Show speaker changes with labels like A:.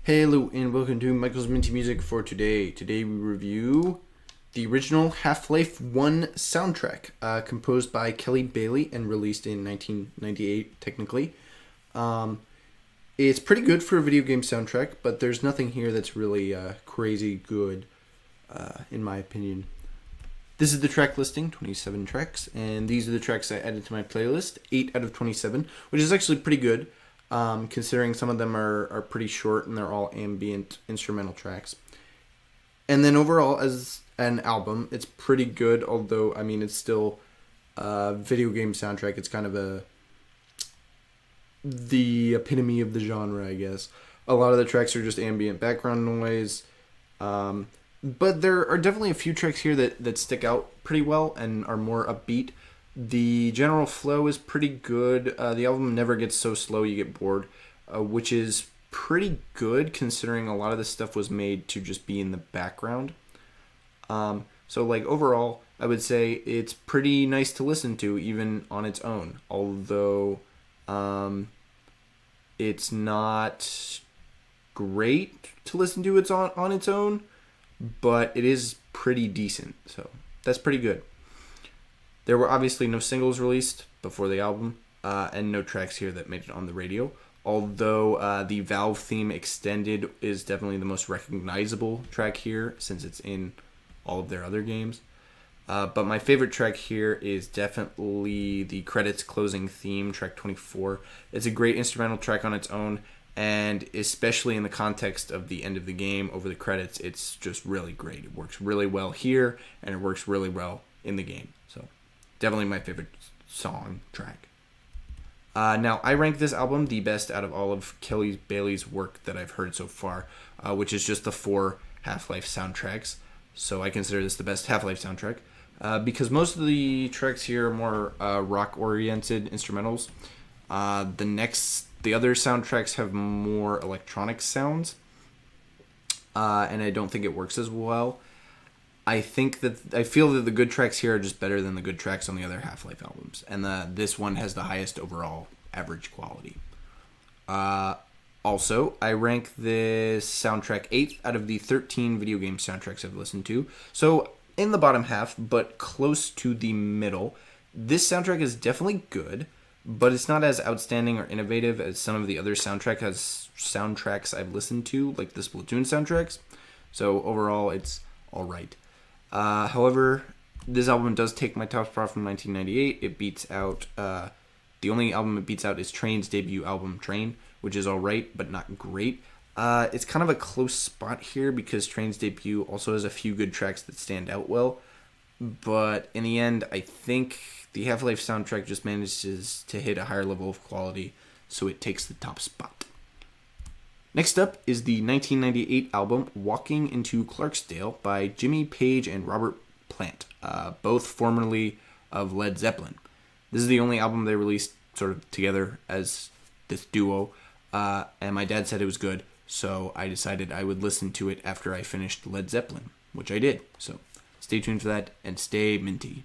A: Hello and welcome to Michael's Minty Music for today. Today we review the original Half-Life 1 soundtrack, composed by Kelly Bailey and released in 1998, technically. It's pretty good for a video game soundtrack, but there's nothing here that's really crazy good, in my opinion. This is the track listing, 27 tracks, and these are the tracks I added to my playlist, 8 out of 27, which is actually pretty good. Considering some of them are pretty short and they're all ambient instrumental tracks. And then overall, as an album, it's pretty good, although, I mean, it's still a video game soundtrack. It's kind of the epitome of the genre, I guess. A lot of the tracks are just ambient background noise, but there are definitely a few tracks here that stick out pretty well and are more upbeat. The general flow is pretty good. The album never gets so slow you get bored, which is pretty good considering a lot of this stuff was made to just be in the background. So like overall, I would say it's pretty nice to listen to even on its own, although it's not great to listen to it on its own, but it is pretty decent. So that's pretty good. There were obviously no singles released before the album, and no tracks here that made it on the radio, although the Valve theme Extended is definitely the most recognizable track here, since it's in all of their other games. But my favorite track here is definitely the credits closing theme, track 24. It's a great instrumental track on its own, and especially in the context of the end of the game over the credits, it's just really great. It works really well here, and it works really well in the game. So definitely my favorite song track. Now, I rank this album the best out of all of Kelly Bailey's work that I've heard so far, which is just the 4 Half-Life soundtracks. So I consider this the best Half-Life soundtrack, because most of the tracks here are more rock-oriented instrumentals. The other soundtracks have more electronic sounds, and I don't think it works as well. I feel that the good tracks here are just better than the good tracks on the other Half-Life albums, and this one has the highest overall average quality. Also, I rank this soundtrack 8th out of the 13 video game soundtracks I've listened to, so in the bottom half, but close to the middle. This soundtrack is definitely good, but it's not as outstanding or innovative as some of the other soundtracks I've listened to, like the Splatoon soundtracks, so overall it's alright. However, this album does take my top spot from 1998. It beats out, the only album it beats out is Train's debut album, Train, which is alright, but not great. It's kind of a close spot here because Train's debut also has a few good tracks that stand out well. But in the end, I think the Half-Life soundtrack just manages to hit a higher level of quality, so it takes the top spot. Next up is the 1998 album Walking into Clarksdale by Jimmy Page and Robert Plant, both formerly of Led Zeppelin. This is the only album they released sort of together as this duo, and my dad said it was good, so I decided I would listen to it after I finished Led Zeppelin, which I did. So stay tuned for that, and stay minty.